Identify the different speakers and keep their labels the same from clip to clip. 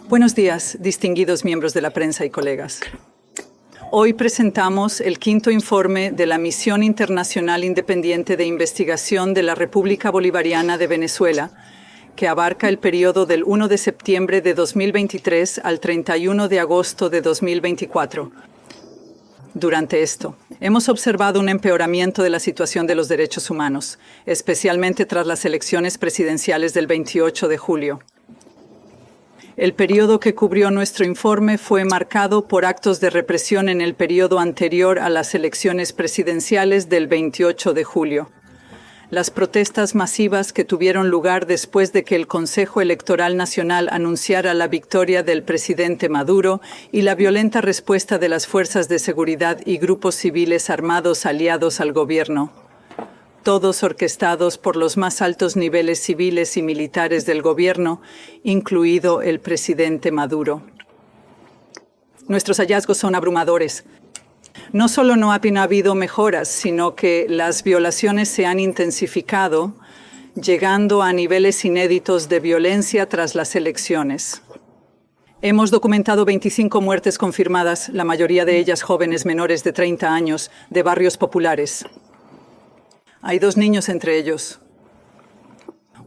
Speaker 1: Buenos días, distinguidos miembros de la prensa y colegas. Hoy presentamos el quinto informe de la Misión Internacional Independiente de Investigación de la República Bolivariana de Venezuela, que abarca el periodo del 1 de septiembre de 2023 al 31 de agosto de 2024. Durante esto, hemos observado un empeoramiento de la situación de los derechos humanos, especialmente tras las elecciones presidenciales del 28 de julio. El periodo que cubrió nuestro informe fue marcado por actos de represión en el periodo anterior a las elecciones presidenciales del 28 de julio. Las protestas masivas que tuvieron lugar después de que el Consejo Electoral Nacional anunciara la victoria del presidente Maduro y la violenta respuesta de las fuerzas de seguridad y grupos civiles armados aliados al gobierno, todos orquestados por los más altos niveles civiles y militares del gobierno, incluido el presidente Maduro. Nuestros hallazgos son abrumadores. No solo no ha habido mejoras, sino que las violaciones se han intensificado, llegando a niveles inéditos de violencia tras las elecciones. Hemos documentado 25 muertes confirmadas, la mayoría de ellas jóvenes menores de 30 años, de barrios populares. Hay 2 niños entre ellos.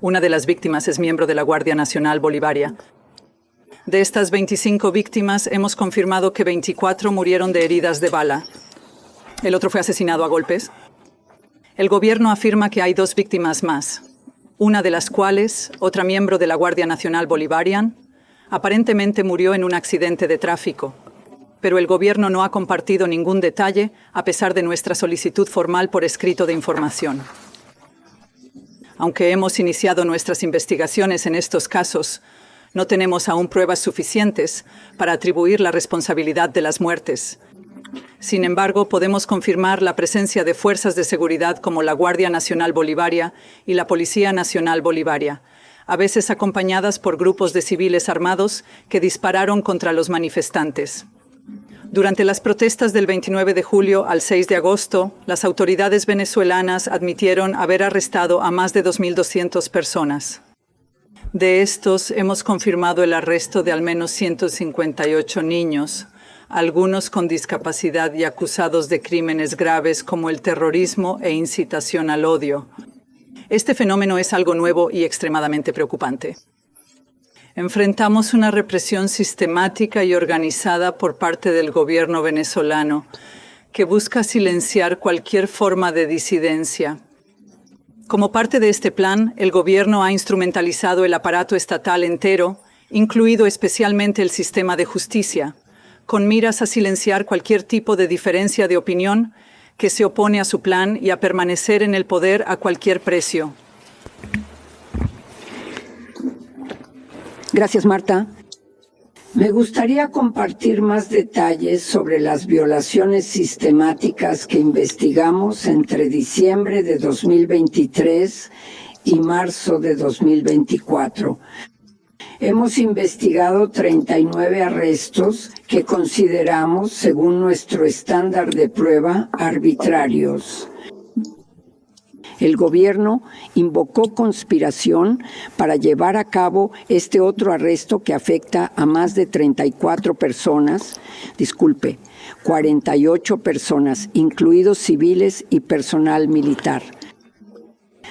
Speaker 1: Una de las víctimas es miembro de la Guardia Nacional Bolivariana. De estas 25 víctimas, hemos confirmado que 24 murieron de heridas de bala. El otro fue asesinado a golpes. El gobierno afirma que hay 2 víctimas más, una de las cuales, otra miembro de la Guardia Nacional Bolivariana, aparentemente murió en un accidente de tráfico. Pero el gobierno no ha compartido ningún detalle, a pesar de nuestra solicitud formal por escrito de información. Aunque hemos iniciado nuestras investigaciones en estos casos, no tenemos aún pruebas suficientes para atribuir la responsabilidad de las muertes. Sin embargo, podemos confirmar la presencia de fuerzas de seguridad como la Guardia Nacional Bolivariana y la Policía Nacional Bolivariana, a veces acompañadas por grupos de civiles armados que dispararon contra los manifestantes. Durante las protestas del 29 de julio al 6 de agosto, las autoridades venezolanas admitieron haber arrestado a más de 2.200 personas. De estos, hemos confirmado el arresto de al menos 158 niños, algunos con discapacidad y acusados de crímenes graves como el terrorismo e incitación al odio. Este fenómeno es algo nuevo y extremadamente preocupante. Enfrentamos una represión sistemática y organizada por parte del gobierno venezolano que busca silenciar cualquier forma de disidencia. Como parte de este plan, el gobierno ha instrumentalizado el aparato estatal entero, incluido especialmente el sistema de justicia, con miras a silenciar cualquier tipo de diferencia de opinión que se opone a su plan y a permanecer en el poder a cualquier precio.
Speaker 2: Gracias, Marta. Me gustaría compartir más detalles sobre las violaciones sistemáticas que investigamos entre diciembre de 2023 y marzo de 2024. Hemos investigado 39 arrestos que consideramos, según nuestro estándar de prueba, arbitrarios. El gobierno invocó conspiración para llevar a cabo este otro arresto que afecta a más de 48 personas, 48 personas, incluidos civiles y personal militar.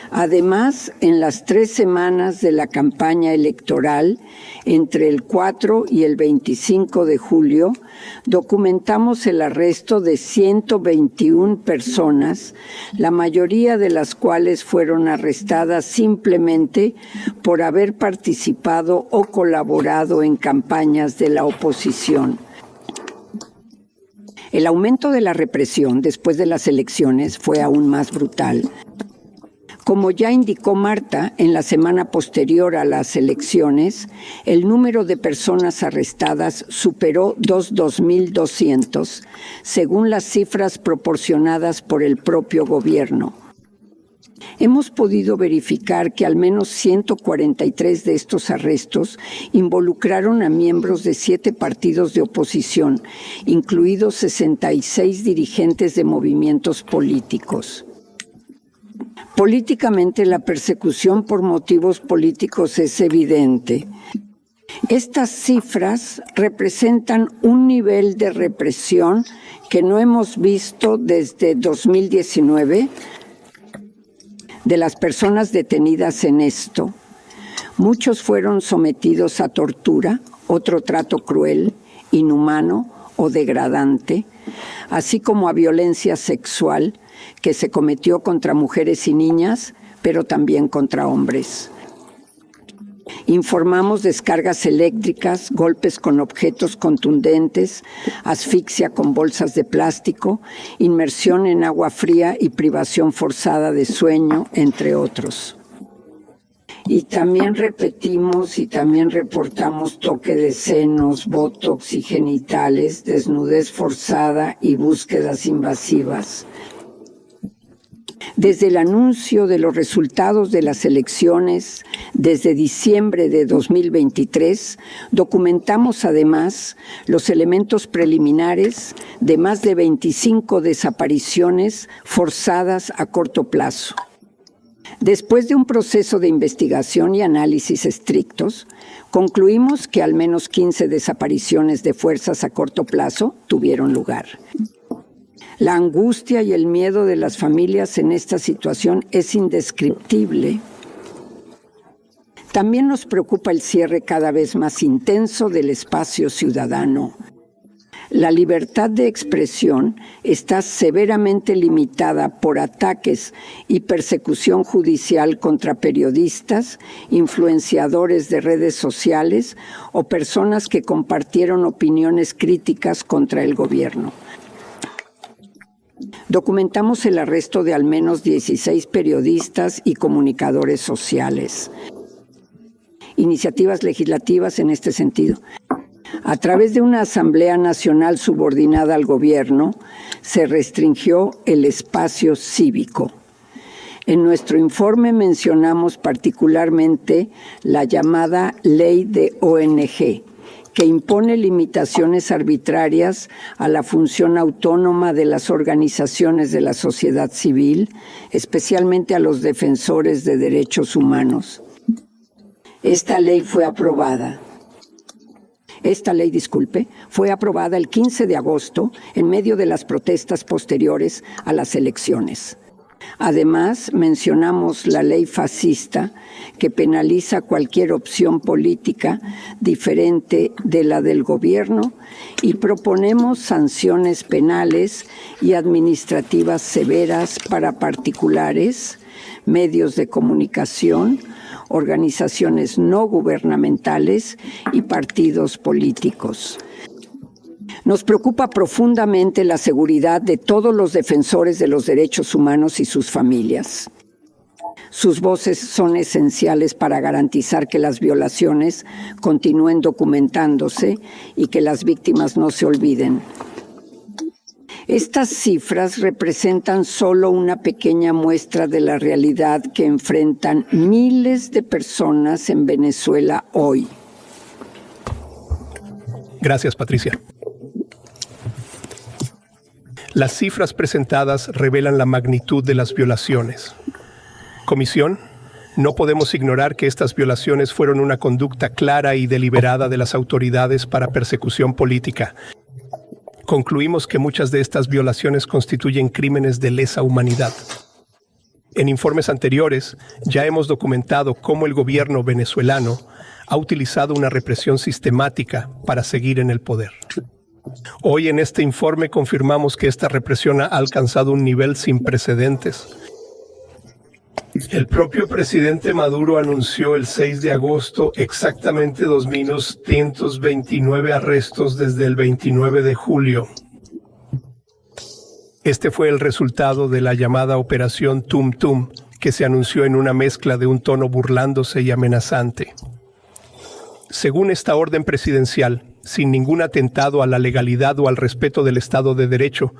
Speaker 2: Además, en las 3 semanas de la campaña electoral, entre el 4 y el 25 de julio, documentamos el arresto de 121 personas, la mayoría de las cuales fueron arrestadas simplemente por haber participado o colaborado en campañas de la oposición. El aumento de la represión después de las elecciones fue aún más brutal. Como ya indicó Marta, en la semana posterior a las elecciones, el número de personas arrestadas superó 2.200, según las cifras proporcionadas por el propio gobierno. Hemos podido verificar que al menos 143 de estos arrestos involucraron a miembros de 7 partidos de oposición, incluidos 66 dirigentes de movimientos políticos. Políticamente, la persecución por motivos políticos es evidente. Estas cifras representan un nivel de represión que no hemos visto desde 2019 de las personas detenidas en esto. Muchos fueron sometidos a tortura, otro trato cruel, inhumano o degradante, así como a violencia sexual que se cometió contra mujeres y niñas, pero también contra hombres. Informamos descargas eléctricas, golpes con objetos contundentes, asfixia con bolsas de plástico, inmersión en agua fría y privación forzada de sueño, entre otros. Y también repetimos y también reportamos toque de senos, botox y genitales, desnudez forzada y búsquedas invasivas. Desde el anuncio de los resultados de las elecciones, desde diciembre de 2023, documentamos además los elementos preliminares de más de 25 desapariciones forzadas a corto plazo. Después de un proceso de investigación y análisis estrictos, concluimos que al menos 15 desapariciones de fuerzas a corto plazo tuvieron lugar. La angustia y el miedo de las familias en esta situación es indescriptible. También nos preocupa el cierre cada vez más intenso del espacio ciudadano. La libertad de expresión está severamente limitada por ataques y persecución judicial contra periodistas, influenciadores de redes sociales o personas que compartieron opiniones críticas contra el gobierno. Documentamos el arresto de al menos 16 periodistas y comunicadores sociales. Iniciativas legislativas en este sentido. A través de una Asamblea Nacional subordinada al gobierno, se restringió el espacio cívico. En nuestro informe mencionamos particularmente la llamada Ley de ONG, que impone limitaciones arbitrarias a la función autónoma de las organizaciones de la sociedad civil, especialmente a los defensores de derechos humanos. Esta ley fue aprobada el 15 de agosto en medio de las protestas posteriores a las elecciones. Además, mencionamos la ley fascista que penaliza cualquier opción política diferente de la del gobierno y proponemos sanciones penales y administrativas severas para particulares, medios de comunicación, organizaciones no gubernamentales y partidos políticos. Nos preocupa profundamente la seguridad de todos los defensores de los derechos humanos y sus familias. Sus voces son esenciales para garantizar que las violaciones continúen documentándose y que las víctimas no se olviden. Estas cifras representan solo una pequeña muestra de la realidad que enfrentan miles de personas en Venezuela hoy.
Speaker 3: Gracias, Patricia. Las cifras presentadas revelan la magnitud de las violaciones. Comisión, no podemos ignorar que estas violaciones fueron una conducta clara y deliberada de las autoridades para persecución política. Concluimos que muchas de estas violaciones constituyen crímenes de lesa humanidad. En informes anteriores, ya hemos documentado cómo el gobierno venezolano ha utilizado una represión sistemática para seguir en el poder. Hoy en este informe confirmamos que esta represión ha alcanzado un nivel sin precedentes. El propio presidente Maduro anunció el 6 de agosto exactamente 2.229 arrestos desde el 29 de julio. Este fue el resultado de la llamada Operación Tum Tum, que se anunció en una mezcla de un tono burlándose y amenazante. Según esta orden presidencial, sin ningún atentado a la legalidad o al respeto del Estado de Derecho,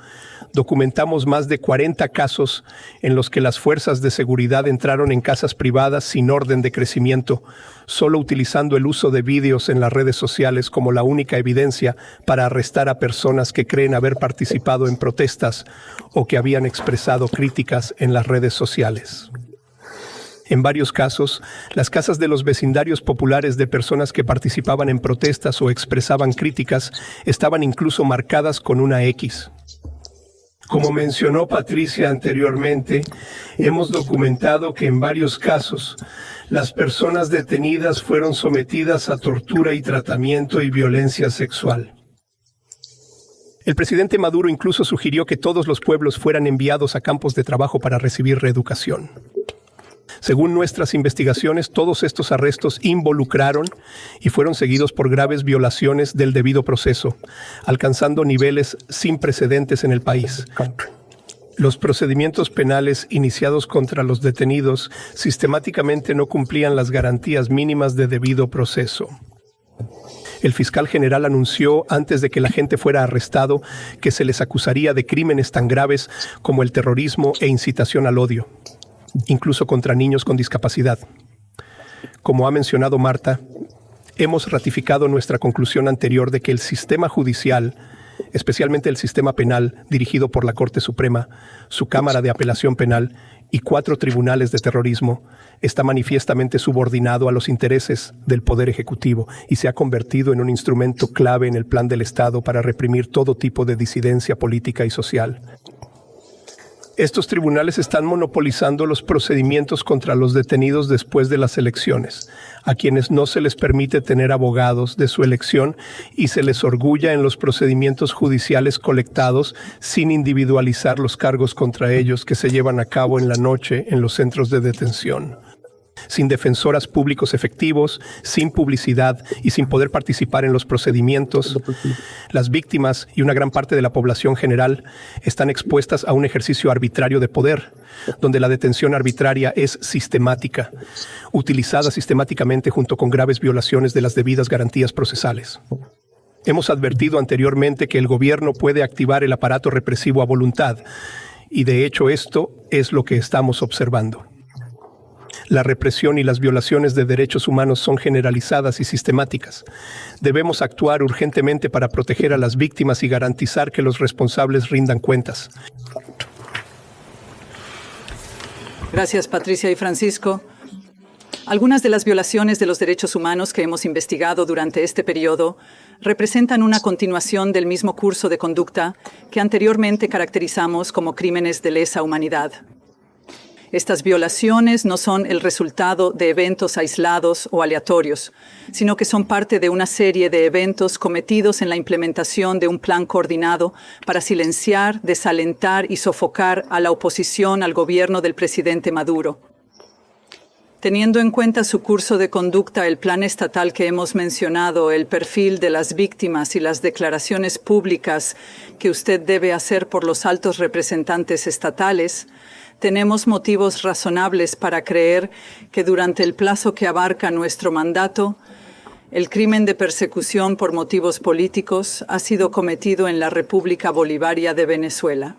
Speaker 3: documentamos más de 40 casos en los que las fuerzas de seguridad entraron en casas privadas sin orden de crecimiento, solo utilizando el uso de vídeos en las redes sociales como la única evidencia para arrestar a personas que creen haber participado en protestas o que habían expresado críticas en las redes sociales. En varios casos, las casas de los vecindarios populares de personas que participaban en protestas o expresaban críticas estaban incluso marcadas con una X. Como mencionó Patricia anteriormente, hemos documentado que en varios casos las personas detenidas fueron sometidas a tortura y tratamiento y violencia sexual. El presidente Maduro incluso sugirió que todos los pueblos fueran enviados a campos de trabajo para recibir reeducación. Según nuestras investigaciones, todos estos arrestos involucraron y fueron seguidos por graves violaciones del debido proceso, alcanzando niveles sin precedentes en el país. Los procedimientos penales iniciados contra los detenidos sistemáticamente no cumplían las garantías mínimas de debido proceso. El fiscal general anunció, antes de que la gente fuera arrestado, que se les acusaría de crímenes tan graves como el terrorismo e incitación al odio, incluso contra niños con discapacidad. Como ha mencionado Marta, hemos ratificado nuestra conclusión anterior de que el sistema judicial, especialmente el sistema penal dirigido por la Corte Suprema, su Cámara de Apelación Penal y 4 tribunales de terrorismo, está manifiestamente subordinado a los intereses del Poder Ejecutivo y se ha convertido en un instrumento clave en el plan del Estado para reprimir todo tipo de disidencia política y social. Estos tribunales están monopolizando los procedimientos contra los detenidos después de las elecciones, a quienes no se les permite tener abogados de su elección y se les orgulla en los procedimientos judiciales colectados sin individualizar los cargos contra ellos que se llevan a cabo en la noche en los centros de detención. Sin defensoras públicos efectivos, sin publicidad y sin poder participar en los procedimientos, las víctimas y una gran parte de la población general están expuestas a un ejercicio arbitrario de poder, donde la detención arbitraria es sistemática, utilizada sistemáticamente junto con graves violaciones de las debidas garantías procesales. Hemos advertido anteriormente que el gobierno puede activar el aparato represivo a voluntad, y de hecho esto es lo que estamos observando. La represión y las violaciones de derechos humanos son generalizadas y sistemáticas. Debemos actuar urgentemente para proteger a las víctimas y garantizar que los responsables rindan cuentas.
Speaker 1: Gracias, Patricia y Francisco. Algunas de las violaciones de los derechos humanos que hemos investigado durante este periodo representan una continuación del mismo curso de conducta que anteriormente caracterizamos como crímenes de lesa humanidad. Estas violaciones no son el resultado de eventos aislados o aleatorios, sino que son parte de una serie de eventos cometidos en la implementación de un plan coordinado para silenciar, desalentar y sofocar a la oposición al gobierno del presidente Maduro. Teniendo en cuenta su curso de conducta, el plan estatal que hemos mencionado, el perfil de las víctimas y las declaraciones públicas que usted debe hacer por los altos representantes estatales, tenemos motivos razonables para creer que durante el plazo que abarca nuestro mandato, el crimen de persecución por motivos políticos ha sido cometido en la República Bolivariana de Venezuela.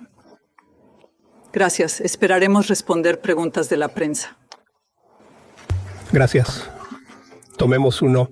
Speaker 1: Gracias. Esperaremos responder preguntas de la prensa.
Speaker 3: Gracias. Tomemos uno.